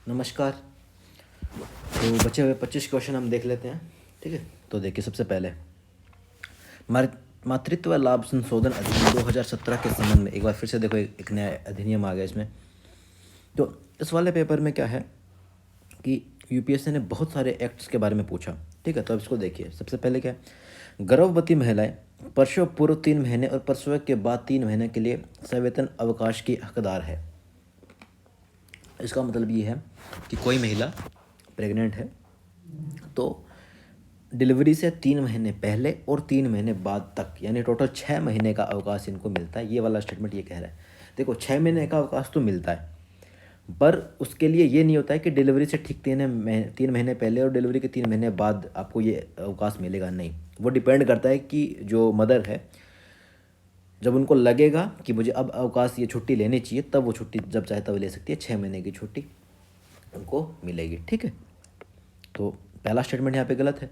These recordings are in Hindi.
नमस्कार। तो बचे हुए 25 क्वेश्चन हम देख लेते हैं। ठीक है, तो देखिए सबसे पहले मातृत्व लाभ संशोधन अधिनियम 2017 के संबंध में एक बार फिर से देखो, एक नया अधिनियम आ गया इसमें। तो इस वाले पेपर में क्या है कि यूपीएससी ने बहुत सारे एक्ट्स के बारे में पूछा। ठीक है, तो अब इसको देखिए। सबसे पहले क्या है, गर्भवती महिलाएं प्रसव पूर्व 3 महीने और प्रसव के बाद 3 महीने के लिए सवेतन अवकाश की हकदार है। इसका मतलब ये है कि कोई महिला प्रेग्नेंट है तो डिलीवरी से 3 महीने पहले और 3 महीने बाद तक, यानी टोटल 6 महीने का अवकाश इनको मिलता है। ये वाला स्टेटमेंट ये कह रहा है। देखो, 6 महीने का अवकाश तो मिलता है, पर उसके लिए ये नहीं होता है कि डिलीवरी से ठीक 3 महीने पहले और डिलीवरी के 3 महीने बाद आपको ये अवकाश मिलेगा। नहीं, वो डिपेंड करता है कि जो मदर है, जब उनको लगेगा कि मुझे अब अवकाश, ये छुट्टी लेनी चाहिए, तब वो छुट्टी जब चाहे तब ले सकती है। 6 महीने की छुट्टी उनको मिलेगी। ठीक है, तो पहला स्टेटमेंट यहाँ पे गलत है,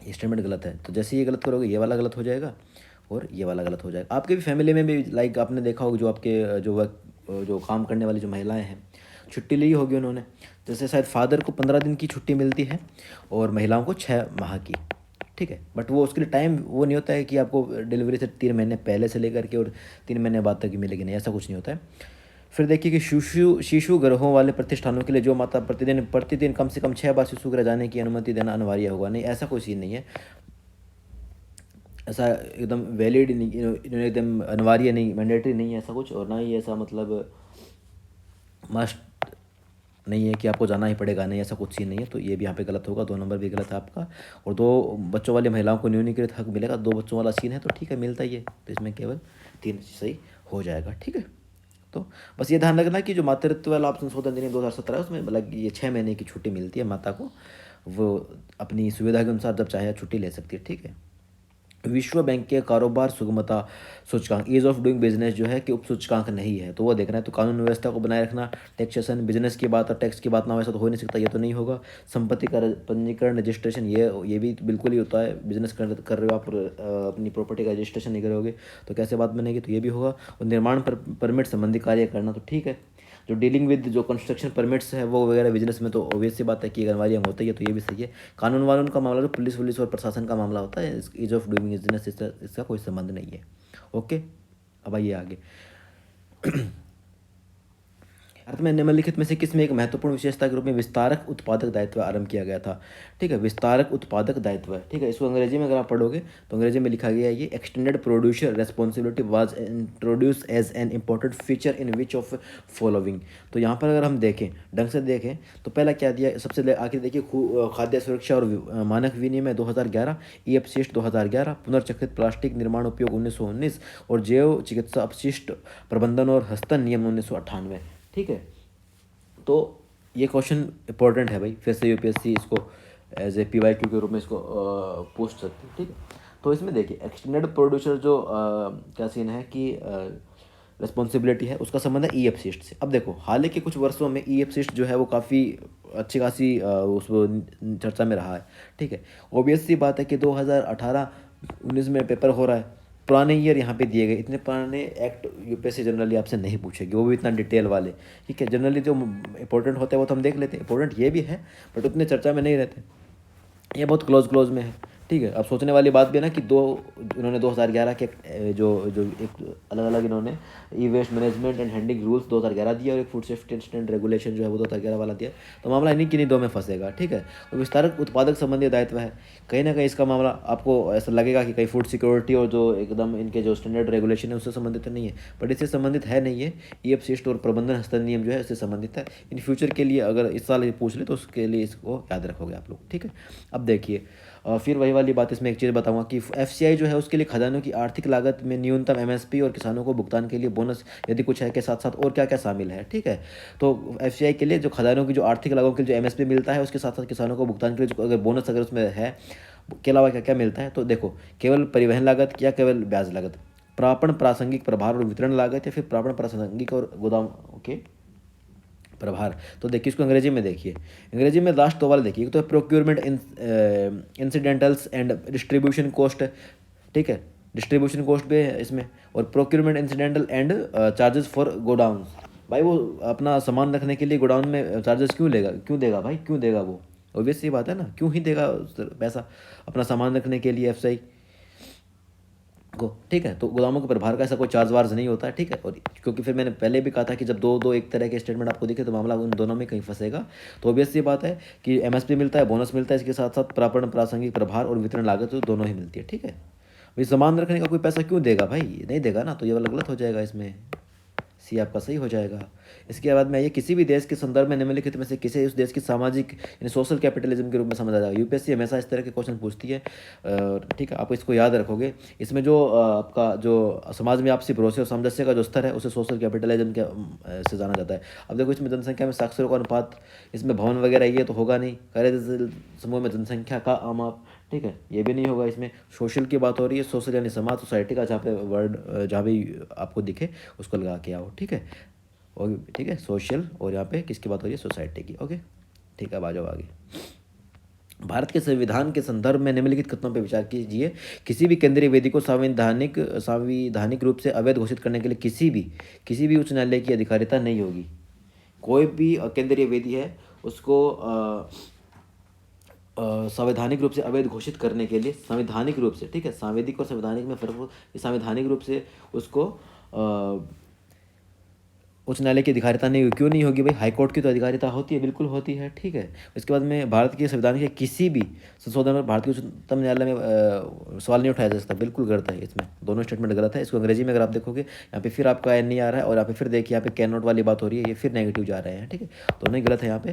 ये स्टेटमेंट गलत है। तो जैसे ये गलत करोगे, ये वाला गलत हो जाएगा और ये वाला गलत हो जाएगा। आपके भी फैमिली में भी लाइक आपने देखा होगा, जो आपके जो काम करने वाली जो महिलाएं हैं, छुट्टी ली होगी उन्होंने। जैसे शायद फादर को 15 दिन की छुट्टी मिलती है और महिलाओं को 6 माह की। ठीक है, बट वो उसके लिए टाइम वो नहीं होता है कि आपको डिलीवरी से 3 महीने पहले से लेकर के और 3 महीने बाद तक ही मिलेगी। नहीं, ऐसा कुछ नहीं होता है। फिर देखिए कि शिशु गृहों वाले प्रतिष्ठानों के लिए जो माता प्रतिदिन कम से कम 6 बार शिशु गृह जाने की अनुमति देना अनिवार्य होगा। नहीं, ऐसा कोई सीन नहीं है। ऐसा एकदम वैलिड नहीं, इन्होंने एकदम अनिवार्य नहीं, मैंडेटरी नहीं है ऐसा कुछ, और ना ही ऐसा मतलब मस्ट नहीं है कि आपको जाना ही पड़ेगा। नहीं, ऐसा कुछ सीन नहीं है। तो ये भी यहाँ पे गलत होगा, 2 नंबर भी गलत है आपका। और 2 बच्चों वाली महिलाओं को न्यूनीकृत हक मिलेगा। 2 बच्चों वाला सीन है तो ठीक है, मिलता ही है, तो इसमें केवल 3 सही हो जाएगा। ठीक है, तो बस ये ध्यान रखना कि जो मातृत्व लाभ संशोधन अधिनियम 2017 है, उसमें मतलब ये 6 महीने की छुट्टी मिलती है माता को। वो अपनी सुविधा के अनुसार जब चाहे छुट्टी ले सकती है। ठीक है, विश्व बैंक के कारोबार सुगमता सूचकांक, ईज ऑफ डूइंग बिजनेस जो है कि उप सूचकांक नहीं है, तो वो देखना है। तो कानून व्यवस्था को बनाए रखना, टैक्सेशन, बिजनेस की बात और टैक्स की बात ना हो, ऐसा तो हो नहीं सकता, ये तो नहीं होगा। संपत्ति का पंजीकरण, रजिस्ट्रेशन, ये भी बिल्कुल ही होता है। बिजनेस कर रहे हो आप, अपनी प्रॉपर्टी का रजिस्ट्रेशन नहीं करोगे तो कैसे बात बनेगी, तो ये भी होगा। और निर्माण परमिट संबंधी कार्य करना, तो ठीक है। जो डीलिंग विद जो कंस्ट्रक्शन परमिट्स है वो वगैरह बिजनेस में, तो ऑब्वियस सी बात है कि अनिवार्य होता ही है, तो ये भी सही है। कानून वानून का मामला जो पुलिस और प्रशासन का मामला होता है, ईज ऑफ डूइंग बिजनेस, इसका कोई संबंध नहीं है। ओके, अब आइए आगे। भारत में निम्नलिखित में से किसमें एक महत्वपूर्ण विशेषता के रूप में विस्तारक उत्पादक दायित्व आरंभ किया गया था। ठीक है, विस्तारक उत्पादक दायित्व है। ठीक है, इसको अंग्रेजी में अगर आप पढ़ोगे तो अंग्रेजी में लिखा गया है, ये extended producer responsibility was introduce as an important feature in which of following. तो यहाँ पर अगर हम देखें, ढंग से देखें, तो पहला क्या दिया, सबसे आखिर देखिए, खाद्य सुरक्षा और मानक विनिमय 2011, ई अपशिष्ट 2011, पुनर्चक्रित प्लास्टिक निर्माण उपयोग 1919 और जैव चिकित्सा अपशिष्ट प्रबंधन और हस्तन नियम 1998। ठीक है, तो ये क्वेश्चन इंपॉर्टेंट है भाई, फिर से यूपीएससी इसको एज ए PYQ के रूप में इसको पूछ सकती है। ठीक है, तो इसमें देखिए एक्सटेंडेड प्रोड्यूसर जो क्या सीन है कि रिस्पॉन्सिबिलिटी है, उसका संबंध है ई अपशिष्ट से। अब देखो, हाल के कुछ वर्षों में ई अपशिष्ट जो है वो काफ़ी अच्छी खासी उस चर्चा में रहा है। ठीक है, ऑब्वियस सी बात है कि 2018-19 में पेपर हो रहा है, पुराने ईयर यहाँ पे दिए गए, इतने पुराने एक्ट यूपीएससी जनरली आपसे नहीं पूछेगी, वो भी इतना डिटेल वाले। ठीक है, जनरली जो इंपॉर्टेंट होते हैं वो तो हम देख लेते हैं, इंपॉर्टेंट ये भी है बट उतने चर्चा में नहीं रहते, ये बहुत क्लोज में है। ठीक है, अब सोचने वाली बात भी है ना कि इन्होंने 2011 के जो जो एक अलग अलग इन्होंने e waste management and handling rules 2011 दिया और एक फूड सेफ्टी स्टैंडर्ड रेगुलेशन जो है वो 2011 वाला दिया। तो मामला इन्हीं किन्हीं दो में फंसेगा। ठीक है, तो विस्तारक उत्पादक संबंधी दायित्व है, कहीं ना कहीं इसका मामला आपको ऐसा लगेगा कि कहीं फूड सिक्योरिटी और जो एकदम इनके जो स्टैंडर्ड रेगुलेशन है उससे संबंधित तो नहीं है, बट इससे संबंधित है नहीं है। ई अपशिष्ट और प्रबंधन हस्तांतरण नियम जो है उससे संबंधित है। इन फ्यूचर के लिए अगर इस साल ये पूछ ले तो उसके लिए इसको याद रखोगे आप लोग। ठीक है, अब देखिए फिर वही वाली बात, इसमें एक चीज़ बताऊंगा कि एफसीआई जो है उसके लिए खजानों की आर्थिक लागत में न्यूनतम एमएसपी और किसानों को भुगतान के लिए बोनस यदि कुछ है के साथ साथ और क्या क्या शामिल है। ठीक है, तो एफसीआई के लिए जो खजानों की जो आर्थिक लागतों के लिए जो एमएसपी मिलता है, उसके साथ साथ किसानों को भुगतान के लिए जो अगर बोनस अगर उसमें है के अलावा क्या क्या मिलता है, तो देखो, केवल परिवहन लागत या केवल ब्याज लागत, प्रापण प्रासंगिक प्रभार और वितरण लागत, या फिर प्रापण प्रासंगिक और गोदाम ओके प्रभार। तो देखिए इसको अंग्रेजी में देखिए, अंग्रेजी में लास्ट दो वाले देखिए, एक तो प्रोक्योरमेंट इंसिडेंटल्स एंड डिस्ट्रीब्यूशन कॉस्ट। ठीक है, डिस्ट्रीब्यूशन कॉस्ट भी है इसमें, और procurement incidental and charges for godown. भाई वो अपना सामान रखने के लिए गोडाउन में चार्जेस क्यों लेगा, क्यों देगा भाई, क्यों देगा वो? ऑब्वियस सी बात है ना, क्यों ही देगा पैसा अपना सामान रखने के लिए एफएसआई को, ठीक है। तो गोदामों के प्रभार का ऐसा कोई चार्ज वार्ज नहीं होता है, ठीक है। और क्योंकि फिर मैंने पहले भी कहा था कि जब दो दो एक तरह के स्टेटमेंट आपको दिखे तो मामला उन दोनों में कहीं फंसेगा। तो ऑब्वियस सी बात है कि एमएसपी मिलता है, बोनस मिलता है, इसके साथ साथ प्रापण प्रासंगिक प्रभार और वितरण लागत तो दोनों ही मिलती है, ठीक है। भाई सामान रखने का कोई पैसा क्यों देगा भाई, नहीं देगा ना, तो ये वाला गलत हो जाएगा, इसमें सी आपका सही हो जाएगा। इसके बाद में ये किसी भी देश के संदर्भ में निम्नलिखित में से किसी उस देश की सामाजिक यानी सोशल कैपिटलिज्म के रूप में समझा जाएगा। यूपीएससी हमेशा इस तरह के क्वेश्चन पूछती है, ठीक है, आप इसको याद रखोगे। इसमें जो आपका जो समाज में आपसी भरोसे और सामंजस्य का जो स्तर है उसे सोशल कैपिटलिज्म के से जाना जाता है। अब देखो इसमें जनसंख्या में साक्षरों का अनुपात, इसमें भवन वगैरह ये तो होगा नहीं, कार्यशील समूह में जनसंख्या का आमाप, ठीक है, ये भी नहीं होगा। इसमें सोशल की बात हो रही है, सोशल यानी समाज, सोसाइटी का जहाँ पे वर्ड जहाँ भी आपको दिखे उसको लगा के आओ, ठीक है। और ठीक है, सोशल, और यहाँ पे किसकी बात हो रही है, सोसाइटी की, ओके, ठीक है। अब आ जाओ आगे। भारत के संविधान के संदर्भ में निम्नलिखित कथनों पर विचार कीजिए। किसी भी केंद्रीय वेदी को संवैधानिक रूप से अवैध घोषित करने के लिए किसी भी उच्च न्यायालय की अधिकारिता नहीं होगी। कोई भी केंद्रीय वेदी है उसको संवैधानिक रूप से अवैध घोषित करने के लिए, संवैधानिक रूप से, ठीक है, सांवैधिक और संवैधानिक में फर्क हो, संवैधानिक रूप से उसको उच्च न्यायालय की अधिकारिता नहीं होगी। क्यों नहीं होगी भाई, हाईकोर्ट की तो अधिकारिता होती है, बिल्कुल होती है, ठीक है। उसके बाद में भारत के संविधान के किसी भी संशोधन पर भारत के उच्चतम न्यायालय में सवाल नहीं उठाया जा सकता, बिल्कुल गलत है। इसमें दोनों स्टेटमेंट गलत है। इसको अंग्रेजी में अगर आप देखोगे, यहाँ पे फिर आपका एन नहीं आ रहा है, और यहाँ पे फिर देखिए यहाँ पे कैन नॉट वाली बात हो रही है, ये फिर नेगेटिव जा रहे हैं, ठीक है। दोनों ही गलत है, यहाँ पे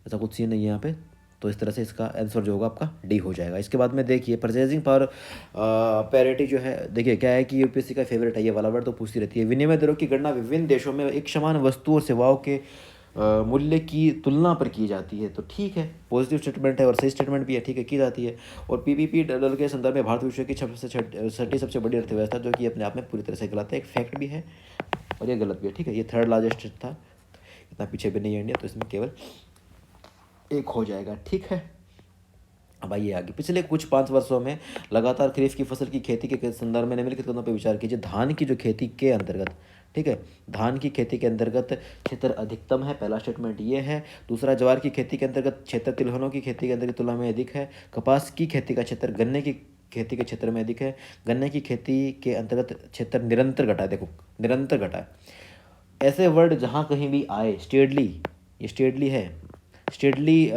ऐसा कुछ सीन नहीं है यहाँ पे। तो इस तरह से इसका आंसर जो होगा आपका डी हो जाएगा। इसके बाद में देखिए परचेजिंग पावर पैरिटी जो है, देखिए क्या है कि यूपीएससी का फेवरेट है, ये वाला वर्ड तो पूछती रहती है। विनिमय दरों की गणना विभिन्न देशों में एक समान वस्तु और सेवाओं के मूल्य की तुलना पर की जाती है। तो ठीक है, पॉजिटिव स्टेटमेंट है और सही स्टेटमेंट भी है, ठीक है, की जाती है। और पीपीपी डॉलर के संदर्भ में भारत विश्व की छठी सबसे बड़ी अर्थव्यवस्था, जो कि अपने आप में पूरी तरह से गलत है, एक फैक्ट भी है और ये गलत भी है, ठीक है। ये थर्ड लार्जेस्ट था, इतना पीछे भी नहीं है इंडिया, तो इसमें केवल एक हो जाएगा, ठीक है। अब आइए आगे। पिछले कुछ 5 वर्षों में लगातार खरीफ की फसल की खेती के संदर्भ में निम्नलिखित कदमों पर विचार कीजिए। धान की जो खेती के अंतर्गत, ठीक है, धान की खेती के अंतर्गत क्षेत्र अधिकतम है, पहला स्टेटमेंट ये है। दूसरा, ज्वार की खेती के अंतर्गत क्षेत्र तिलहनों की खेती के अंतर्गत तुलना में अधिक है। कपास की खेती का क्षेत्र गन्ने की खेती के क्षेत्र में अधिक है। गन्ने की खेती के अंतर्गत क्षेत्र निरंतर घटा है, देखो निरंतर घटा है। ऐसे वर्ड जहाँ कहीं भी आए, स्टेडली, ये स्टेडली है, स्टेडली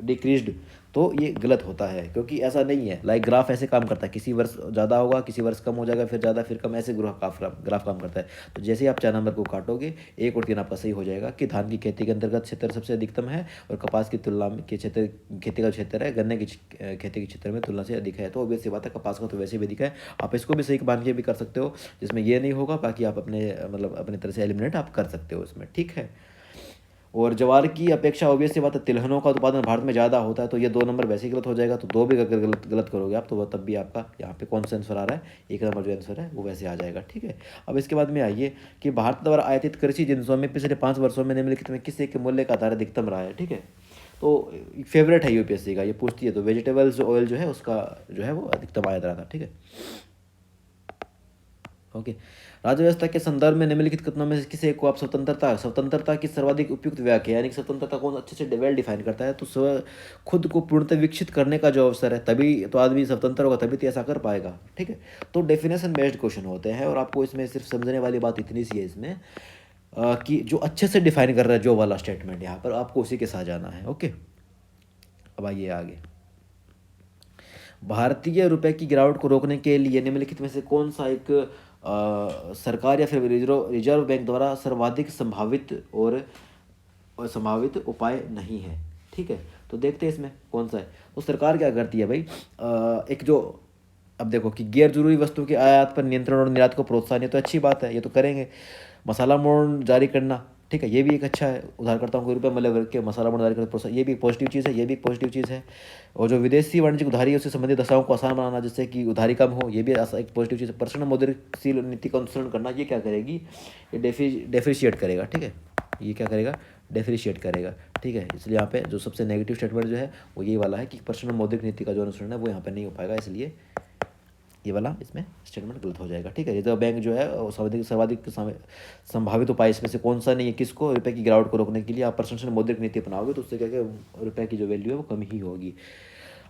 डिक्रीज्ड, तो ये गलत होता है, क्योंकि ऐसा नहीं है। लाइक ग्राफ ऐसे काम करता है, किसी वर्ष ज़्यादा होगा, किसी वर्ष कम हो जाएगा, फिर ज़्यादा, फिर कम, ऐसे ग्राफ काम करता है। तो जैसे ही आप 4 नंबर को काटोगे, 1 और 3 आपका सही हो जाएगा कि धान की खेती के अंतर्गत क्षेत्र सबसे अधिकतम है और कपास की तुलना में के क्षेत्र, खेती का क्षेत्र है, गन्ने की खेती के क्षेत्र में तुलना से अधिक है। तो ऑब्वियस सी बात है, कपास का तो वैसे भी अधिक है। आप इसको भी सही मान के भी कर सकते हो, जिसमें ये नहीं होगा, बाकी आप अपने मतलब अपने तरह से एलिमिनेट आप कर सकते हो इसमें, ठीक है। और ज्वार की अपेक्षा ऑब्वियस सी बात है तिलहनों का उत्पादन भारत में ज़्यादा होता है, तो ये 2 नंबर वैसे ही गलत हो जाएगा। तो 2 भी अगर गलत करोगे आप, तो वह तब भी आपका यहाँ पे कौन सा आंसर आ रहा है, 1 नंबर जो आंसर है वो वैसे आ जाएगा, ठीक है। अब इसके बाद में आइए कि भारत द्वारा आयातित कृषि जिन्सों में पिछले 5 वर्षों में निम्नलिखित में किस एक के मूल्य का आधार अधिकतम रहा है, ठीक है। तो फेवरेट है यूपीएससी का, ये पूछती है, तो वेजिटेबल्स ऑयल जो है उसका जो है वो अधिकतम आयात रहा था, ठीक है, ओके। राज्य व्यवस्था के संदर्भ में निम्नलिखित कथनों में से किसी एक को आप स्वतंत्रता की सर्वाधिक उपयुक्त व्याख्या, यानी कि स्वतंत्रता को अच्छे से वेल डिफाइन करता है, तो खुद को पूर्णतः विकसित करने का जो अवसर है, तभी तो आदमी स्वतंत्र होगा, तभी तो ऐसा कर पाएगा, ठीक है। तो डेफिनेशन बेस्ड क्वेश्चन होते हैं, और आपको इसमें सिर्फ समझने वाली बात इतनी सी है इसमें कि जो अच्छे से डिफाइन कर रहा है जो वाला स्टेटमेंट, यहाँ पर आपको उसी के साथ जाना है, ओके। अब आइए आगे। भारतीय रुपए की गिरावट को रोकने के लिए निम्नलिखित में से कौन सा एक सरकार या फिर रिजर्व बैंक द्वारा सर्वाधिक संभावित उपाय नहीं है, ठीक है। तो देखते हैं इसमें कौन सा है। तो सरकार क्या करती है भाई, एक जो, अब देखो कि गैर जरूरी वस्तु के आयात पर नियंत्रण और निर्यात को प्रोत्साहन, ये तो अच्छी बात है, ये तो करेंगे। मसाला बॉन्ड जारी करना, ठीक है, ये भी एक अच्छा है, उधारकर्ताओं को रुपये मतलब करके मसाला बॉन्ड जारी करना प्रोत्साहन, ये भी एक पॉजिटिव चीज़ है, ये भी एक पॉजिटिव चीज़ है। और जो विदेशी वाणिज्यिक उधारी है उससे संबंधित दशाओं को आसान बनाना, जिससे कि उधारी कम हो, ये भी एक पॉजिटिव चीज़ है। पर्सनल मौद्रिकशील नीति का अनुसरण करना, ये क्या करेगी, ये डेफ्रिशिएट करेगा, ठीक है, ये क्या करेगा, डेफ्रिशिएट करेगा, ठीक है। इसलिए यहाँ पे जो सबसे नेगेटिव स्टेटमेंट जो है वो ये वाला है कि पर्सनल मौद्रिक नीति का जो अनुसरण है वो यहाँ पे नहीं हो पाएगा, इसलिए ये वाला इसमें स्टेटमेंट गलत हो जाएगा। ठीक है, रिजर्व बैंक जो है वो सर्वाधिक सर्वाधिक संभावित उपाय इसमें से कौन सा नहीं है, किसको, रुपए की गिरावट को रोकने के लिए आप प्रशंसन मौद्रिक नीति अपनाओगे तो उससे क्या क्या रुपए की जो वैल्यू है वो कम ही होगी।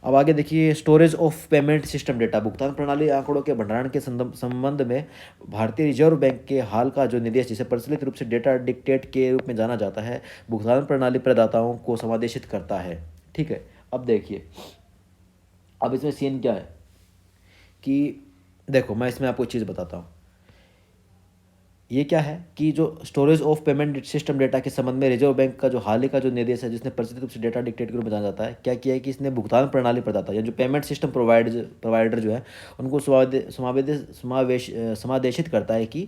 अब आगे देखिए, storage of payment system data, भुगतान प्रणाली आंकड़ों के भंडारण के संबंध में भारतीय रिजर्व बैंक के हाल का जो निर्देश, जिसे प्रचलित रूप से डेटा डिक्टेट के रूप में जाना जाता है, भुगतान प्रणाली प्रदाताओं को समादेशित करता है। ठीक है, अब देखिए, अब इसमें सीन क्या है कि देखो मैं इसमें आपको एक चीज़ बताता हूँ। ये क्या है कि जो storage of payment system data के संबंध में रिजर्व बैंक का जो हाल ही का जो निर्देश है, जिसने प्रचलित रूप से डेटा डिक्टेट के रूप में जाना जाता है, क्या किया है कि इसने भुगतान प्रणाली प्रदाता या जो पेमेंट सिस्टम प्रोवाइडर जो है उनको समादेशित करता है कि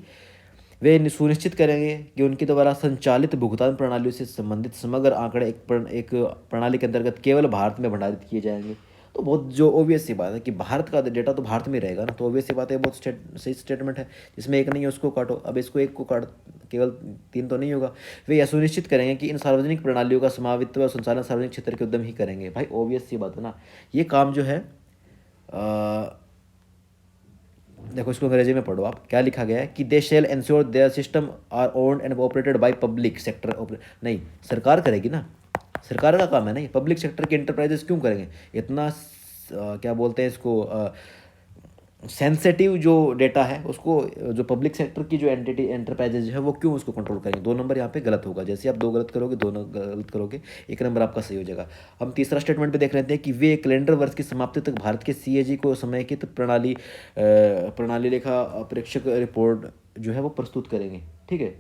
वे सुनिश्चित करेंगे कि उनके द्वारा संचालित भुगतान प्रणालियों से संबंधित समग्र आंकड़े एक प्रणाली के अंतर्गत केवल भारत में भंडारित किए जाएंगे। तो बहुत जो ऑब्वियस सी बात है कि भारत का डेटा तो भारत में रहेगा ना, तो ऑब्वियस सी बात है, बहुत सही स्टेटमेंट है। जिसमें एक नहीं है उसको काटो, अब इसको एक को काट, केवल 3 तो नहीं होगा। वे यह सुनिश्चित करेंगे कि इन सार्वजनिक प्रणालियों का समावित्व और संचालन सार्वजनिक क्षेत्र के उद्यम ही करेंगे। भाई ऑब्वियस सी बात है ना, ये काम जो है देखो इसको अंग्रेजी में पढ़ो आप, क्या लिखा गया है कि they shall ensure their system are owned and operated by public sector. नहीं, सरकार करेगी ना, सरकार का काम है ना ये, पब्लिक सेक्टर के इंटरप्राइजेस क्यों करेंगे इतना क्या बोलते हैं इसको, सेंसिटिव जो डेटा है उसको जो पब्लिक सेक्टर की जो एंटरप्राइजेज है वो क्यों उसको कंट्रोल करेंगे। 2 नंबर यहाँ पे गलत होगा, जैसे आप 2 गलत करोगे, 2 गलत करोगे, 1 नंबर आपका सही हो जाएगा। हम तीसरा स्टेटमेंट पे देख लेते हैं कि वे कैलेंडर वर्ष की समाप्ति तक भारत के सीएजी को समेकित प्रणाली लेखा प्रेक्षक रिपोर्ट जो है वो प्रस्तुत करेंगे। ठीक है,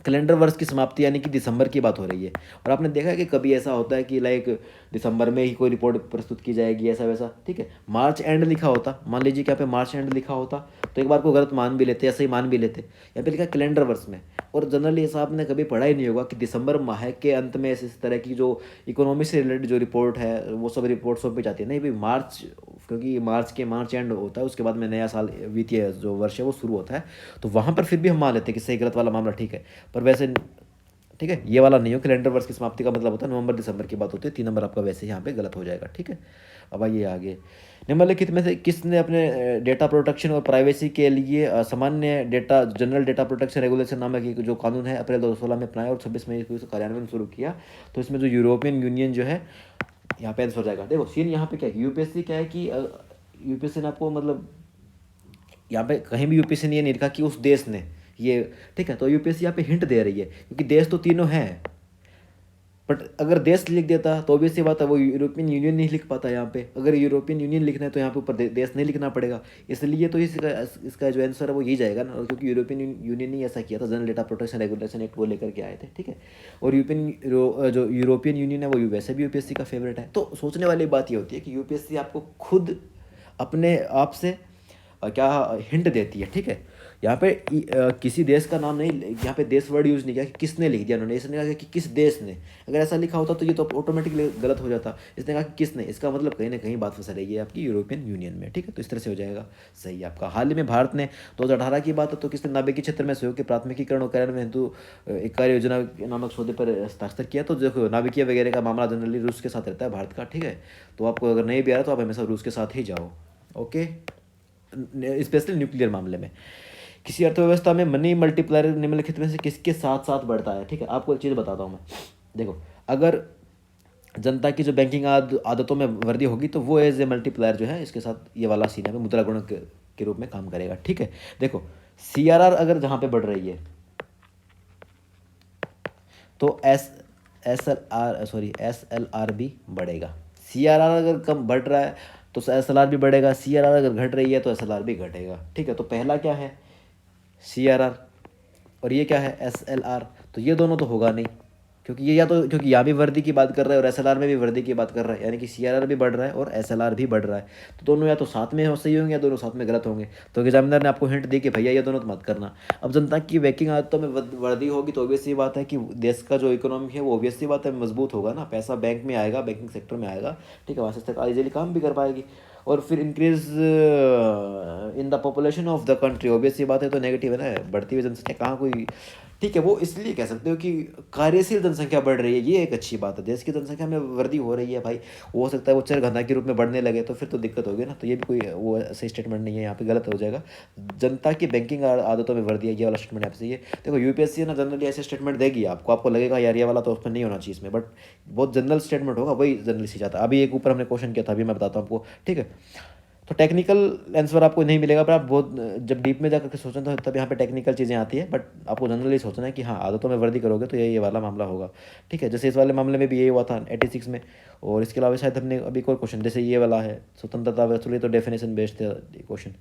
कैलेंडर वर्ष की समाप्ति यानी कि दिसंबर की बात हो रही है। और आपने देखा है कि कभी ऐसा होता है कि लाइक दिसंबर में ही कोई रिपोर्ट प्रस्तुत की जाएगी ऐसा वैसा। ठीक है, मार्च एंड लिखा होता, मान लीजिए कि यहाँ पे मार्च एंड लिखा होता तो एक बार को गलत मान भी लेते, ऐसे ही मान भी लेते। यहाँ पे लिखा कैलेंडर वर्ष में, और जनरली ऐसा आपने कभी पढ़ा ही नहीं होगा कि दिसंबर माह के अंत में इस तरह की जो इकोनॉमी से रिलेटेड जो रिपोर्ट है वो सब रिपोर्ट सौंपी जाती है। नहीं भाई, मार्च, क्योंकि मार्च एंड होता है, उसके बाद में नया साल वित्तीय जो वर्ष है वो शुरू होता है, तो वहाँ पर फिर भी हम मान लेते हैं कि सही गलत वाला मामला ठीक है। पर वैसे ठीक है, ये वाला नहीं हो, कैलेंडर वर्ष की समाप्ति का मतलब होता है नवंबर दिसंबर की बात होती है। 3 नंबर आपका वैसे यहाँ पे गलत हो जाएगा। ठीक है, अब आइए आगे, निम्नलिखित में से किसने अपने डेटा प्रोटेक्शन और प्राइवेसी के लिए सामान्य data general data protection regulation नामक एक जो कानून है अप्रैल 2016 में अपनाया और 26 मई को कार्यान्वयन शुरू किया। तो इसमें जो यूरोपियन यूनियन जो है, यहाँ पे आंसर हो जाएगा। देखो सीन यहाँ पे क्या है, यूपीएससी क्या है कि यूपीएससी ने आपको मतलब यहाँ पे कहीं भी यूपीएससी ने ये नहीं लिखा कि उस देश ने ये, ठीक है, तो यूपीएससी यहाँ पे हिंट दे रही है क्योंकि देश तो तीनों हैं। बट अगर देश लिख देता तो ऑब्वियसली बात है वो यूरोपियन यूनियन नहीं लिख पाता यहाँ पे। अगर यूरोपियन यूनियन लिखना है तो यहाँ पे ऊपर देश नहीं लिखना पड़ेगा, इसलिए तो इसका जो आंसर है वो यही जाएगा ना, क्योंकि यूरोपियन यूनियन ने ऐसा किया था, general data protection regulation act वो लेकर के आए थे। ठीक है, और जो यूरोपियन यूनियन है वो वैसे भी यूपीएससी का फेवरेट है। तो सोचने वाली बात ये होती है कि यूपीएससी आपको खुद अपने आप से क्या हिंट देती है। ठीक है, यहाँ पे किसी देश का नाम नहीं, यहाँ पे देश वर्ड यूज़ नहीं किया कि किसने लिख दिया, उन्होंने इसने कहा कि किस देश ने। अगर ऐसा लिखा होता तो ये तो ऑटोमेटिकली गलत हो जाता, इसने कहा कि किसने, इसका मतलब कहीं ना कहीं बात फंस रही है आपकी यूरोपियन यूनियन में। ठीक है, तो इस तरह से हो जाएगा सही आपका। हाल ही में भारत ने 2018 की बात है तो किसने नाभिकीय क्षेत्र में सहयोग के प्राथमिकीकरण और कार्यान्वयन हेतु एक कार्य योजना नामक सौदे पर हस्ताक्षर किया। तो देखो नाभिकीय वगैरह का मामला जनरली रूस के साथ रहता है भारत का। ठीक है, तो आपको अगर नहीं भी आ रहा तो आप हमेशा रूस के साथ ही जाओ। ओके, स्पेशली न्यूक्लियर मामले में। किसी अर्थव्यवस्था में मनी मल्टीप्लायर निम्नलिखित में से किसके साथ साथ बढ़ता है। ठीक है, आपको एक चीज़ बताता हूँ मैं, देखो अगर जनता की जो बैंकिंग आदतों में वृद्धि होगी तो वो एज ए मल्टीप्लायर जो है इसके साथ ये वाला सीन है मुद्रा गुणक के रूप में काम करेगा। ठीक है, देखो सीआरआर अगर जहाँ पे बढ़ रही है तो एसएलआर भी बढ़ेगा। सीआरआर अगर कम बढ़ रहा है तो एसएलआर भी बढ़ेगा, सीआरआर अगर घट रही है तो एसएलआर भी घटेगा। ठीक है, तो पहला क्या है सीआरआर और ये क्या है एसएलआर, तो ये दोनों तो होगा नहीं, क्योंकि ये या तो क्योंकि यहाँ भी वृद्धि की बात कर रहा है और एसएलआर में भी वृद्धि की बात कर रहा है, यानी कि सीआरआर भी बढ़ रहा है और एसएलआर भी बढ़ रहा है, तो दोनों या तो साथ में सही होंगे या दोनों साथ में गलत होंगे। तो एग्जामिनर ने आपको हिंट दी कि भैया ये दोनों तो मत करना। अब जनता की बैंकिंग आदतों में वृद्धि होगी तो ऑब्वियसली बात है कि देश का जो इकोनॉमी है वो ऑब्वियसली बात है मजबूत होगा ना, पैसा बैंक में आएगा, बैंकिंग सेक्टर में आएगा। ठीक है, वहाँ से सरकार इजीली काम भी कर पाएगी। और फिर increase in the population of the country, obviously बात है तो नेगेटिव है ना, बढ़ती हुई जनसंख्या कहाँ कोई ठीक है, वो इसलिए कह सकते हो कि कार्यशील जनसंख्या बढ़ रही है, ये एक अच्छी बात है। देश की जनसंख्या में वृद्धि हो रही है भाई, हो सकता है वो चरगधा के रूप में बढ़ने लगे तो फिर तो दिक्कत होगी ना। तो ये भी कोई वो सही स्टेटमेंट नहीं है, यहाँ पे गलत हो जाएगा। जनता की बैंकिंग आदतों में वृद्धि है, ये वाला स्टेटमेंट यहाँ पे सही है। देखो यूपीएससी ना जनरली ऐसे स्टेटमेंट देगी आपको, आपको लगेगा यार ये वाला तो उसमें नहीं होना चाहिए इसमें, बट बहुत जनरल स्टेटमेंट होगा, वही जनरली सही जाता है। अभी एक ऊपर हमने क्वेश्चन किया था, अभी मैं बताता हूँ आपको, ठीक है। तो टेक्निकल आंसर आपको नहीं मिलेगा, पर आप बहुत जब डीप में जाकर के सोचें तो तब यहाँ पे टेक्निकल चीज़ें आती है, बट आपको जनरली सोचना है कि हाँ आदतों में वृद्धि करोगे तो ये वाला मामला होगा, ठीक है। जैसे इस वाले मामले में भी यही हुआ था 86 में। और इसके अलावा शायद हमने अभी कोई क्वेश्चन जैसे ये वाला है स्वतंत्रता वसूली, तो डेफिनेशन बेस्ड थे क्वेश्चन,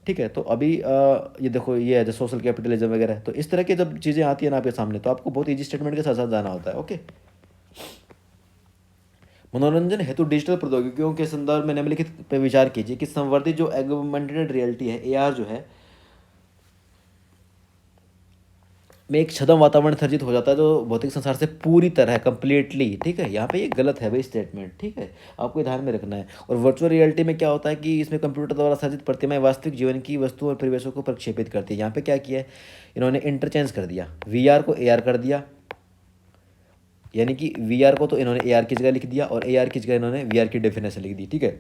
ठीक है। तो अभी ये देखो ये है जो सोशल कैपिटलिज्म वगैरह है। तो इस तरह की जब चीज़ें आती है ना आपके सामने, तो आपको बहुत ईजी स्टेटमेंट के साथ साथ जाना होता है, ओके। मनोरंजन हेतु डिजिटल प्रौद्योगिकियों के संदर्भ में निम्नलिखित पर विचार कीजिए कि संवर्धित जो एगमेंटेड रियलिटी है, एआर जो है, में एक छद्म वातावरण सर्जित हो जाता है जो भौतिक संसार से पूरी तरह कंप्लीटली, ठीक है। यहाँ पे ये गलत है भाई स्टेटमेंट, ठीक है, आपको ध्यान में रखना है। और वर्चुअल रियलिटी में क्या होता है कि इसमें कंप्यूटर द्वारा सर्जित प्रतिमाएं वास्तविक जीवन की वस्तुओं और परिवेशों को प्रक्षेपित करती है। यहाँ पे क्या किया है इन्होंने, इंटरचेंज कर दिया, वीआर को एआर कर दिया, यानी कि वीआर को तो इन्होंने एआर की जगह लिख दिया और एआर की जगह इन्होंने वीआर की डेफिनेशन लिख दी, ठीक है।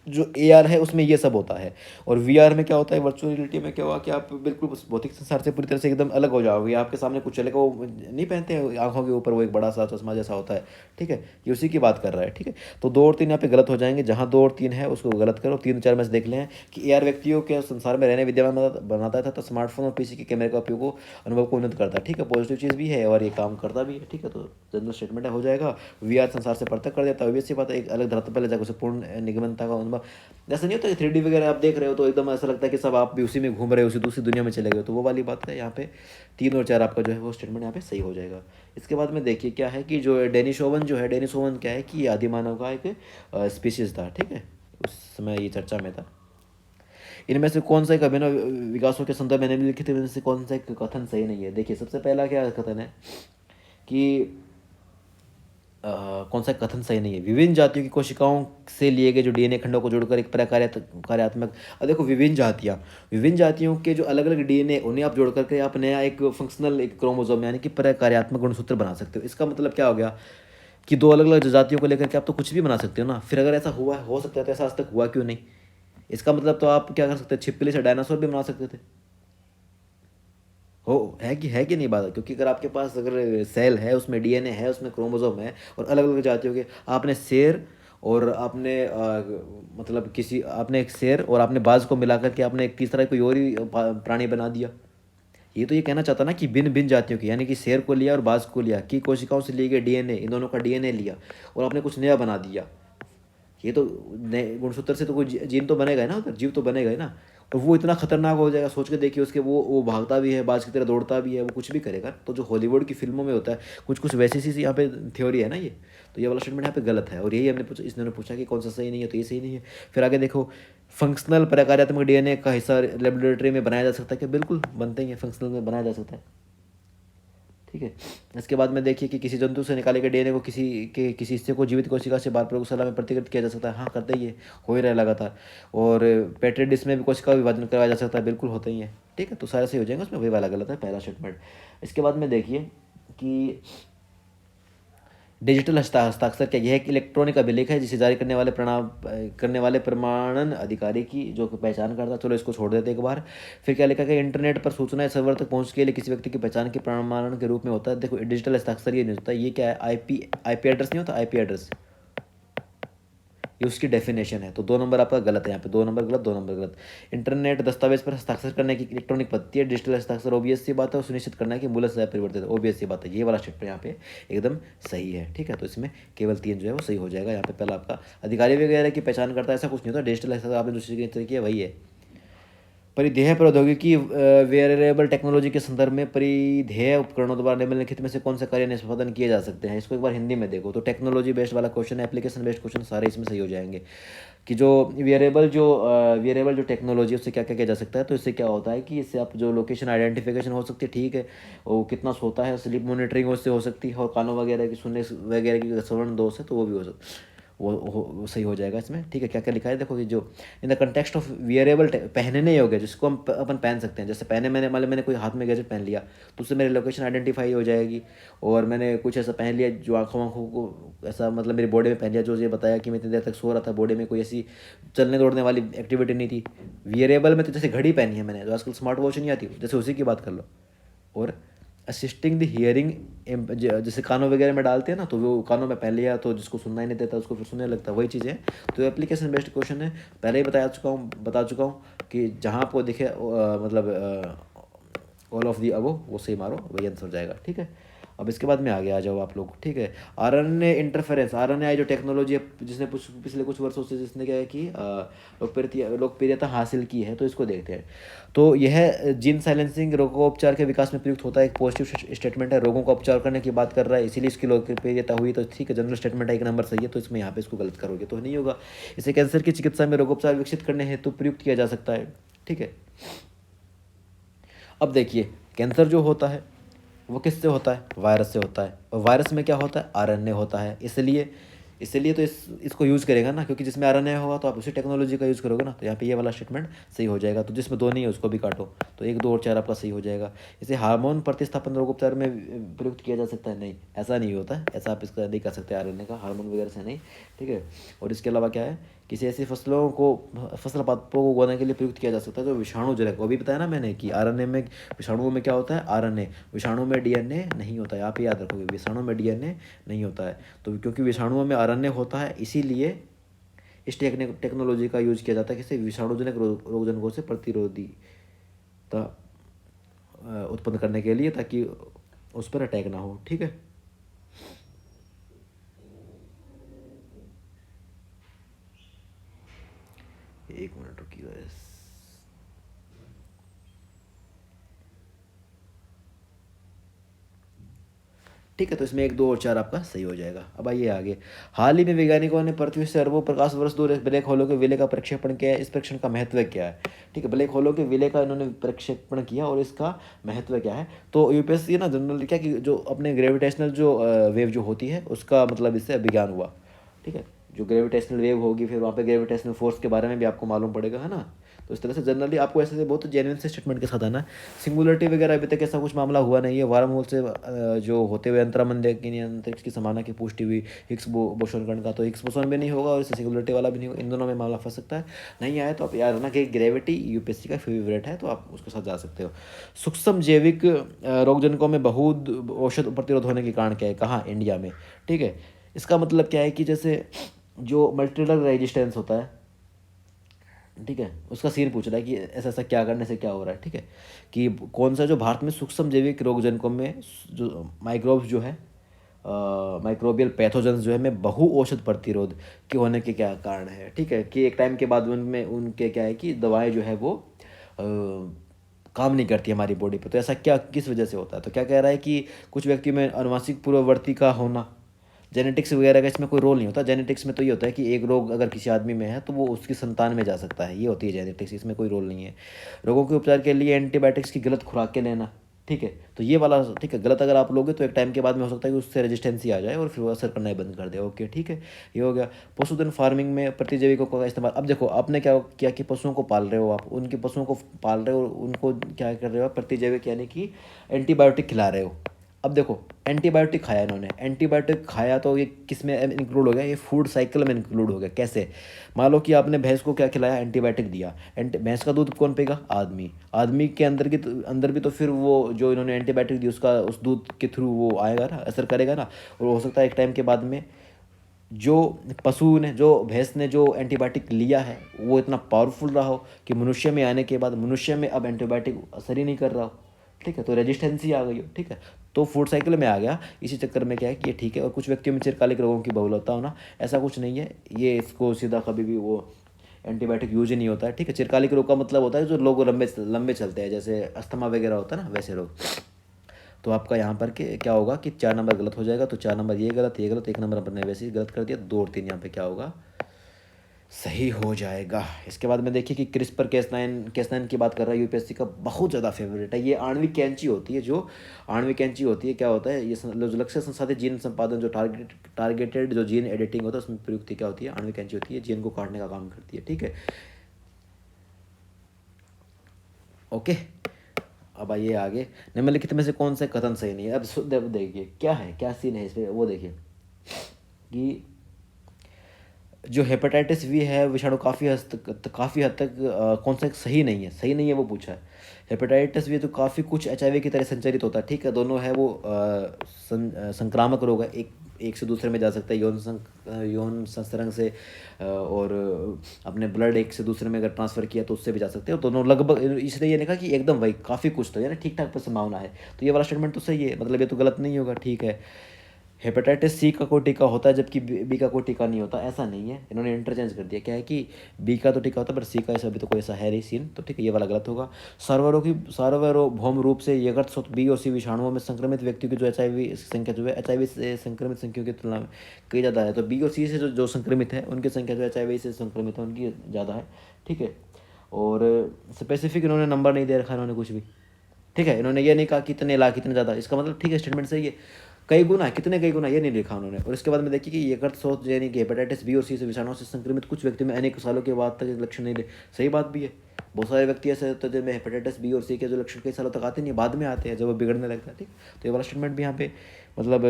जो एआर है उसमें ये सब होता है, और वीआर में क्या होता है, वर्चुअल रियलिटी में क्या हुआ कि आप बिल्कुल उस भौतिक संसार से पूरी तरह से एकदम अलग हो जाओगे। आपके सामने कुछ चलेगा, वो नहीं पहनते हैं आंखों के ऊपर वो एक बड़ा सा चश्मा जैसा होता है, ठीक है, ये उसी की बात कर रहा है, ठीक है। तो 2 और 3 यहाँ पे गलत हो जाएंगे, जहाँ 2 और 3 है उसको गलत करो। 3-4 में से देख लें कि एआर व्यक्तियों के संसार में रहने विद्यमान बनाता है तथा स्मार्टफोन और पीसी के कैमरे का उपयोग को अनुभव को उन्नत करता है, ठीक है, पॉजिटिव चीज़ भी है और ये काम करता भी है, ठीक है। तो जनरल स्टेटमेंट हो जाएगा, वीआर संसार से पृथक कर देता है, ऑब्वियस सी बात है, एक अलग धरती पर ले जाकर उसे पूर्ण निगमनता का अनुभव। जैसे नहीं होता कि 3D वगैरह आप देख रहे हो तो एकदम ऐसा लगता है कि सब आप भी उसी में घूम रहे हो, उसी दूसरी दुनिया में चले गए, तो वो वाली बात है। यहाँ पे 3 और 4 आपका जो है वो स्टेटमेंट यहाँ पे सही हो जाएगा। इसके बाद में देखिए क्या है कि जो डेनिसोवन जो है, डेनिसोवन क्या है कि आदि मानव का एक स्पीशीज था, ठीक है, उस समय ये चर्चा में था। इनमें से कौन सा एक अभिनव विकासों के संदर्भ में निम्नलिखित में से कौन सा एक कथन सही नहीं है। देखिए सबसे पहला क्या कथन है कि कौन सा कथन सही नहीं है, विभिन्न जातियों की कोशिकाओं से लिए गए जो डीएनए खंडों को जोड़कर एक कार्यात्मक। अब देखो विभिन्न जातियों के जो अलग अलग डीएनए उन्हें आप जोड़ करके आप नया एक फंक्शनल एक क्रोमोसोम यानी कि प्रकार्यात्मक गुणसूत्र बना सकते हो। इसका मतलब क्या हो गया कि 2 अलग अलग जातियों को लेकर के आप तो कुछ भी बना सकते हो ना। फिर अगर ऐसा हुआ हो सकता है तो ऐसा आज तक हुआ क्यों नहीं। इसका मतलब तो आप क्या कर सकते हैं, छिपकली से डायनासोर भी बना सकते थे। हो है कि नहीं बात, क्योंकि अगर आपके पास अगर सेल है उसमें डीएनए है उसमें क्रोमोसोम है और अलग अलग जातियों के, आपने शेर और आपने मतलब किसी आपने एक शेर और आपने बाज को मिला करके आपने एक तीसरा कोई और ही प्राणी बना दिया। ये तो ये कहना चाहता ना कि भिन्न भिन्न जातियों की, यानी कि शेर को लिया और बाज को लिया की कोशिकाओं से लिए गए डीएनए, इन दोनों का डीएनए लिया और आपने कुछ नया बना दिया। ये तो नए गुणसूत्र से तो कोई जीन तो बनेगा ही ना, उधर जीव तो बनेगा ही ना। और वो इतना खतरनाक हो जाएगा, सोच के देखिए उसके, वो भागता भी है, बाज की तरह दौड़ता भी है, वो कुछ भी करेगा। तो जो हॉलीवुड की फिल्मों में होता है कुछ कुछ वैसी सी यहाँ पे थ्योरी है ना ये। तो ये वाला स्टेटमेंट यहाँ पे गलत है और यही हमने पूछा, इसने पूछा कि कौन सा सही नहीं है, तो ये सही नहीं है। फिर आगे देखो, फंक्शनल प्रकार्यात्मक डीएनए का हिस्सा लेबोरेटरी में बनाया जा सकता है क्या, बिल्कुल बनते ही है, फंक्शनल में बनाया जा सकता है, ठीक है। इसके बाद में देखिए कि किसी जंतु से निकाले गए डीएनए को किसी हिस्से को जीवित कोशिका से बाल प्रयोगशाला में प्रतिकृत किया जा सकता है, हाँ करते ही है, हो ही रहा है लगातार। और पेट्री डिश में भी कोशिका का विभाजन करवाया जा सकता है, बिल्कुल होते ही है, ठीक है। तो सारे सही हो जाएंगे, उसमें वही वाला गलत है पहला स्टेटमेंट। इसके बाद में देखिए कि डिजिटल हस्ताक्षर क्या, यह एक इलेक्ट्रॉनिक अभिलेख है जिसे जारी करने वाले प्रमाणन अधिकारी की जो पहचान करता है। चलो इसको छोड़ देते एक बार। फिर क्या लिखा गया, इंटरनेट पर सूचनाएं सर्वर तक पहुंच के लिए किसी व्यक्ति की पहचान के प्रमाणन के रूप में होता है। देखो डिजिटल हस्ताक्षर ये नहीं होता, ये क्या है, आईपी एड्रेस नहीं होता, आईपी एड्रेस, ये उसकी डेफिनेशन है। तो 2 नंबर आपका गलत है यहाँ पे, 2 नंबर गलत, 2 नंबर गलत। इंटरनेट दस्तावेज पर हस्ताक्षर करने की इलेक्ट्रॉनिक पद्धति है, डिजिटल हस्ताक्षर ओबीएस सी बात है, और सुनिश्चित करना है कि मूल्य सदैव परिवर्तित है, ओबीएस सी बात है। ये वाला स्टेटमेंट यहाँ पे एकदम सही है, ठीक है। तो इसमें केवल 3 जो है वो सही हो जाएगा। यहाँ पे पहला आपका अधिकारी वगैरह की पहचान करता है, ऐसा कुछ नहीं होता। डिजिटल हस्ताक्षर आपने दूसरी तरीके वही है। परिधेय प्रौद्योगिकी वेरिएबल टेक्नोलॉजी के संदर्भ में परिधेय उपकरणों द्वारा निम्नलिखित में से कौन से कार्य निष्पादन किए जा सकते हैं। इसको एक बार हिंदी में देखो तो टेक्नोलॉजी बेस्ड वाला क्वेश्चन है, एप्लीकेशन बेस्ड क्वेश्चन सारे इसमें सही हो जाएंगे। कि जो वेरिएबल जो टेक्नोलॉजी उससे क्या क्या किया जा सकता है। तो इससे क्या होता है कि इससे आप जो लोकेशन आइडेंटिफिकेशन हो सकती है, ठीक है, वो कितना सोता है, स्लीप मॉनिटरिंग उससे हो सकती है, और कानों वगैरह की सुनने वगैरह की श्रवण दोष है तो वो भी हो सकता है। वो सही हो जाएगा इसमें। ठीक है, क्या क्या लिखा है देखो कि जो in the context of wearable, पहनने नहीं हो गया जिसको हम अपन पहन सकते हैं, जैसे पहने मैंने कोई हाथ में गैजेट पहन लिया तो उससे मेरी लोकेशन आइडेंटिफाई हो जाएगी। और मैंने कुछ ऐसा पहन लिया जो आँखों आँखों को ऐसा मतलब मेरी बॉडी में पहन लिया जो ये बताया कि मैं इतनी देर तक सो रहा था, बॉडी में कोई ऐसी चलने दौड़ने वाली एक्टिविटी नहीं थी। वियरेबल में तो जैसे घड़ी पहनी है मैंने, जो आजकल स्मार्ट वॉच नहीं आती, जैसे उसी की बात कर लो। और असिस्टिंग द हियरिंग, जैसे कानों वगैरह में डालते हैं ना, तो वो कानों में पहन लिया तो जिसको सुनना ही नहीं देता उसको फिर सुनने लगता, वही चीज़ें। तो एप्लीकेशन बेस्ड क्वेश्चन है, पहले ही बता चुका हूँ कि जहाँ आपको दिखे मतलब ऑल ऑफ दी अबो वो सही मारो, वही आंसर हो जाएगा। ठीक है, अब इसके बाद में आगे आ जाओ आप लोग। ठीक है, आरएनए इंटरफेरेंस, आरएनए जो टेक्नोलॉजी है जिसने पिछले कुछ वर्षों से जिसने क्या है कि लोकप्रियता हासिल की है, तो इसको देखते हैं। तो यह जीन साइलेंसिंग रोगोपचार के विकास में प्रयुक्त होता है, एक पॉजिटिव स्टेटमेंट है, रोगों का उपचार करने की बात कर रहा है इसीलिए इसकी लोकप्रियता हुई, तो ठीक है जनरल स्टेटमेंट है, एक नंबर सही है। तो इसमें यहाँ पे इसको गलत करोगे तो नहीं होगा। इसे कैंसर की चिकित्सा में रोगोपचार विकसित करने हेतु प्रयुक्त किया जा सकता है। ठीक है, अब देखिए कैंसर जो होता है वो किससे होता है, वायरस से होता है, और वायरस में क्या होता है, आरएनए होता है। इसलिए तो इसको यूज़ करेगा ना, क्योंकि जिसमें आरएनए होगा तो आप उसी टेक्नोलॉजी का यूज़ करोगे ना। तो यहाँ पे ये वाला स्टेटमेंट सही हो जाएगा। तो जिसमें दो नहीं है उसको भी काटो, तो 1, 2 और 4 आपका सही हो जाएगा। इसे हार्मोन प्रतिस्थापन रोगोपचार में प्रयुक्त किया जा सकता है, नहीं ऐसा नहीं होता है, ऐसा आप इसका नहीं कर सकते आरएनए का हार्मोन वगैरह से नहीं। ठीक है, और इसके अलावा क्या है, किसी ऐसी फसल पादपों को उगाने के लिए प्रयुक्त किया जा सकता है जो विषाणुजनक, वो भी बताया ना मैंने कि आरएनए में, विषाणुओं में क्या होता है, आरएनए, विषाणु में डीएनए नहीं होता है। आप याद रखोगे विषाणु में डीएनए नहीं होता है। तो क्योंकि विषाणुओं में आरएनए होता है इसीलिए इस टेक्नोलॉजी का यूज किया जाता है किसी विषाणुजनक रोगजनकों से प्रतिरोधीता उत्पन्न करने के लिए, ताकि उस पर अटैक ना हो। ठीक है, एक मिनट रुकिए। ठीक है, तो इसमें 1, 2 और 4 आपका सही हो जाएगा। अब आइए आगे। हाल ही में वैज्ञानिकों ने पृथ्वी से अरबों प्रकाश वर्ष दूर ब्लैक होलों के विलय का प्रक्षेपण किया है। इस प्रक्षेपण का महत्व क्या है? ठीक है, ब्लैक होलों के विलय का इन्होंने प्रक्षेपण किया और इसका महत्व क्या है? तो यूपीएससी ना जनरली क्या कि जो अपने ग्रेविटेशनल जो वेव जो होती है उसका मतलब इससे अभिज्ञान हुआ। ठीक है, जो ग्रेविटेशनल वेव होगी फिर वहाँ पे ग्रेविटेशनल फोर्स के बारे में भी आपको मालूम पड़ेगा, है ना। तो इस तरह से जनरली आपको ऐसे से बहुत जेन्युइन से स्टेटमेंट के साथ आना है। सिंगुलरिटी वगैरह अभी तक ऐसा कुछ मामला हुआ नहीं है। वार्म होल से जो होते हुए अंतरिक्ष की समानता की पुष्टि हुई हिग्स बोसोन कण का, तो हिग्स बोसोन भी नहीं होगा और इससे सिंगुलरिटी वाला भी नहीं होगा। इन दोनों में मामला फंस सकता है। नहीं आया तो आप याद रखना कि ग्रेविटी यूपीएससी का फेवरेट है, तो आप उसके साथ जा सकते हो। सूक्ष्म जैविक रोगजनकों में बहुत औषध प्रतिरोध होने के कारण क्या है, कहाँ, इंडिया में। ठीक है, इसका मतलब क्या है कि जैसे जो मल्टीड्रग रेजिस्टेंस होता है, ठीक है, उसका सीन पूछ रहा है कि ऐसा ऐसा क्या करने से क्या हो रहा है। ठीक है, कि कौन सा जो भारत में सूक्ष्म जैविक रोगजनकों में जो माइक्रोब्स जो है माइक्रोबियल पैथोजेंस जो है में बहु औषध प्रतिरोध के होने के क्या कारण है। ठीक है, कि एक टाइम के बाद उनमें उनके क्या है कि दवाएं जो है वो काम नहीं करती हमारी बॉडी पे। तो ऐसा क्या किस वजह से होता है? तो क्या कह रहा है कि कुछ व्यक्तियों में अनुवांशिक पूर्ववर्ती का होना, जेनेटिक्स वगैरह का इसमें कोई रोल नहीं होता। जेनेटिक्स में तो ये होता है कि एक रोग अगर किसी आदमी में है तो वो उसकी संतान में जा सकता है, ये होती है जेनेटिक्स, इसमें कोई रोल नहीं है। रोगों के उपचार के लिए एंटीबायोटिक्स की गलत खुराकें लेना, ठीक है, तो ये वाला ठीक है, गलत अगर आप लोगे तो एक टाइम के बाद में हो सकता है कि उससे रेजिस्टेंसी आ जाए और फिर वो असर करना ही बंद कर दे। ओके, ठीक है, ये हो गया। पशुधन फार्मिंग में प्रतिजैविकों का इस्तेमाल। अब देखो आपने क्या किया कि पशुओं को पाल रहे हो, आप उनके पशुओं को पाल रहे हो और उनको क्या कर रहे हो, प्रतिजैविक यानी कि एंटीबायोटिक खिला रहे हो। अब देखो एंटीबायोटिक खाया इन्होंने, एंटीबायोटिक खाया तो ये किस में इंक्लूड हो गया, ये फूड साइकिल में इंक्लूड हो गया। कैसे? मान लो कि आपने भैंस को क्या खिलाया, एंटीबायोटिक दिया। भैंस का दूध कौन पिएगा? आदमी। आदमी के अंदर भी तो फिर वो जो इन्होंने एंटीबायोटिक दी उसका उस दूध के थ्रू वो आएगा ना, असर करेगा ना। और हो सकता है एक टाइम के बाद में जो पशु ने जो भैंस ने जो एंटीबायोटिक लिया है वो इतना पावरफुल रहा हो कि मनुष्य में आने के बाद मनुष्य में अब एंटीबायोटिक असर ही नहीं कर रहा हो। ठीक है, तो रेजिस्टेंसी आ गई हो। ठीक है, तो फूड साइकिल में आ गया। इसी चक्कर में क्या है कि ये ठीक है। और कुछ व्यक्तियों में चिरकालिक रोगों की बहुलता होना, ऐसा कुछ नहीं है, ये इसको सीधा कभी भी वो एंटीबायोटिक यूज ही नहीं होता है। ठीक है, चिरकालिक रोग का मतलब होता है जो लोग लंबे लंबे चलते हैं, जैसे अस्थमा वगैरह होता है ना, वैसे रोग। तो आपका यहाँ पर के क्या होगा कि 4 नंबर गलत हो जाएगा। तो 4 नंबर ये गलत, ये गलत, 1 नंबर अपन ने वैसे ही गलत कर दिया। 2 और 3 यहाँ पे क्या होगा, सही हो जाएगा। इसके बाद में देखिए कि क्रिस्पर केस9 की बात कर रहा है, यूपीएससी का बहुत ज़्यादा फेवरेट है। ये आणविक कैंची होती है, जो आणविक कैंची होती है क्या होता है, ये लक्ष्य संसाधित जीन संपादन, जो टारगेटेड जो जीन एडिटिंग होता है उसमें प्रयुक्त क्या होती है, आणविक कैंची होती है, जीन को काटने का काम करती है। ठीक है, ओके। अब आइए आगे, निम्नलिखित में से कौन सा कथन सही नहीं है। अब देखिए क्या है, क्या सीन है इसमें, वो देखिए कि जो हेपेटाइटिस वी है विषाणु काफ़ी हद तक कौन सा सही नहीं है, सही नहीं है वो पूछा है। हेपेटाइटिस वी तो काफ़ी कुछ एचआईवी की तरह संचारित होता है। ठीक है, दोनों है वो संक्रामक रोग है, एक से दूसरे में जा सकता है, यौन संसर्ग से और अपने ब्लड एक से दूसरे में अगर ट्रांसफ़र किया तो उससे भी जा सकते हैं, और दोनों लगभग, इसलिए ये नहीं कहा कि एकदम वही, काफ़ी कुछ तो यानी ठीक ठाक पर संभावना है। तो ये वाला स्टेटमेंट तो सही है, मतलब ये तो गलत नहीं होगा। ठीक है, हेपेटाइटिस सी का कोई टीका होता है जबकि बी का कोई टीका नहीं होता, ऐसा नहीं है, इन्होंने इंटरचेंज कर दिया। क्या है कि बी का तो टीका होता है पर सी का ऐसा अभी तो कोई ऐसा है नहीं सीन, तो ठीक है, ये वाला गलत होगा। सार्वभौम रूप से यकृत बी और सी विषाणुओं में संक्रमित व्यक्तियों की जो एचआईवी संख्या जो है एचआईवी से संक्रमित संख्याओं की तुलना में कई ज़्यादा है। तो बी और सी से जो संक्रमित है उनकी संख्या जो एचआईवी से संक्रमित है उनकी ज़्यादा है। ठीक है, और स्पेसिफिक इन्होंने नंबर नहीं दे रखा इन्होंने कुछ भी। ठीक है, इन्होंने ये नहीं कहा कितने लाख कितने ज़्यादा, इसका मतलब ठीक है, स्टेटमेंट सही है। कई गुना, कितने कई गुना, ये नहीं लिखा उन्होंने। और इसके बाद में देखिए कि यकृत स्रोत यानी कि हेपेटाइटिस बी और सी से विषाणुओं से संक्रमित कुछ व्यक्ति में अनेक सालों के बाद तक लक्षण नहीं दे, सही बात भी है। बहुत सारे व्यक्ति ऐसे होते हैं जिनमें हेपेटाइटिस बी और सी के जो लक्षण कई सालों तक आते नहीं, बाद में आते हैं जब वो बिगड़ने लगता है। ठीक, तो ये वाला स्टेटमेंट भी यहाँ पे मतलब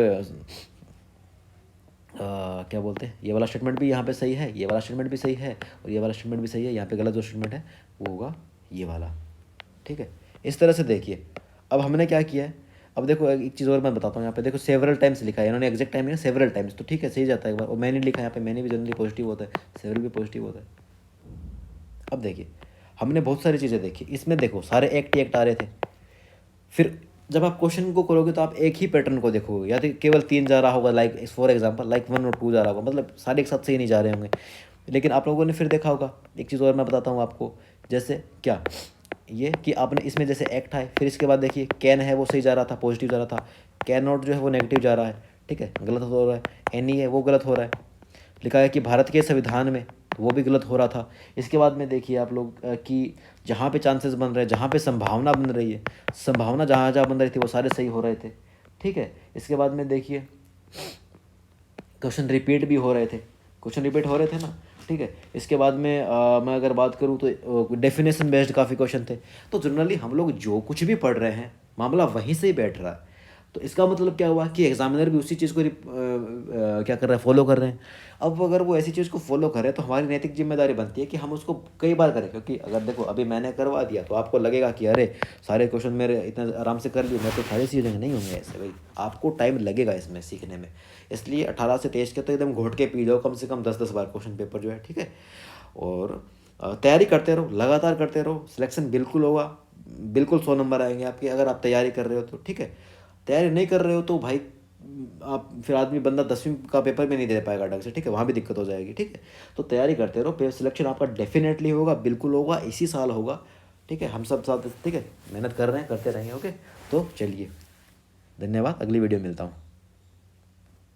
क्या बोलते हैं, ये वाला स्टेटमेंट भी यहाँ पे सही है, ये वाला स्टेटमेंट भी सही है, और ये वाला स्टेटमेंट भी सही है। यहाँ पे गलत जो स्टेटमेंट है वो होगा ये वाला। ठीक है, इस तरह से देखिए। अब हमने क्या किया है, अब देखो एक चीज़ और मैं बताता हूँ, यहाँ पे देखो सेवरल टाइम्स लिखा है, इन्होंने एग्जैक्ट टाइम नहीं, सेवरल टाइम्स, तो ठीक है सही जाता है एक बार। और मैंने लिखा है यहाँ पे, मैंने भी जनरली पॉजिटिव होता है, सेवरल भी पॉजिटिव होता है। अब देखिए हमने बहुत सारी चीज़ें देखी, इसमें देखो सारे एक्ट ही एक्ट आ रहे थे। फिर जब आप क्वेश्चन को करोगे तो आप एक ही पैटर्न को देखोगे, या तो केवल 3 जा रहा होगा, लाइक फॉर एग्जांपल लाइक 1 और 2 जा रहा होगा, मतलब सारे एक साथ सही नहीं जा रहे होंगे। लेकिन आप लोगों ने फिर देखा होगा, एक चीज़ और मैं बताता हूँ आपको, जैसे क्या ये कि आपने इसमें जैसे एक्ट है, फिर इसके बाद देखिए कैन है वो सही जा रहा था, पॉजिटिव जा रहा था, कैन नॉट जो है वो नेगेटिव जा रहा है। ठीक है, गलत हो रहा है। एनी है वो गलत हो रहा है। लिखा है कि भारत के संविधान में, तो वो भी गलत हो रहा था। इसके बाद में देखिए आप लोग कि जहाँ पे चांसेस बन रहे हैं, जहाँ पे संभावना बन रही है, संभावना जहाँ जहाँ बन रही थी वो सारे सही हो रहे थे। ठीक है, इसके बाद में देखिए क्वेश्चन रिपीट भी हो रहे थे, क्वेश्चन रिपीट हो रहे थे ना। ठीक है, इसके बाद में मैं अगर बात करूँ तो डेफिनेशन बेस्ड काफ़ी क्वेश्चन थे। तो जनरली हम लोग जो कुछ भी पढ़ रहे हैं मामला वहीं से ही बैठ रहा है। तो इसका मतलब क्या हुआ कि एग्जामिनर भी उसी चीज़ को क्या कर रहे हैं, फॉलो कर रहे हैं। अब अगर वो ऐसी चीज़ को फॉलो करे तो हमारी नैतिक जिम्मेदारी बनती है कि हम उसको कई बार करें, क्योंकि अगर देखो अभी मैंने करवा दिया तो आपको लगेगा कि अरे सारे क्वेश्चन मेरे इतना आराम से कर लिए, मैं तो सारी चीज़ें नहीं होंगे ऐसे। भाई आपको टाइम लगेगा इसमें सीखने में, इसलिए 18 से 23 के तो एकदम घोट के पी जाओ, कम से कम 10-10 बार क्वेश्चन पेपर जो है। ठीक है, और तैयारी करते रहो, लगातार करते रहो, सिलेक्शन बिल्कुल होगा, बिल्कुल 100 नंबर आएंगे आपके अगर आप तैयारी कर रहे हो तो। ठीक है, तैयारी नहीं कर रहे हो तो भाई आप फिर बंदा 10वीं का पेपर भी नहीं दे पाएगा ढंग से। ठीक है, वहाँ भी दिक्कत हो जाएगी। ठीक है, तो तैयारी करते रहो, फिर सिलेक्शन आपका डेफिनेटली होगा, बिल्कुल होगा, इसी साल होगा। ठीक है, हम सब साथ ठीक है मेहनत कर रहे हैं, करते रहेंगे। ओके, तो चलिए धन्यवाद, अगली वीडियो मिलता हूँ।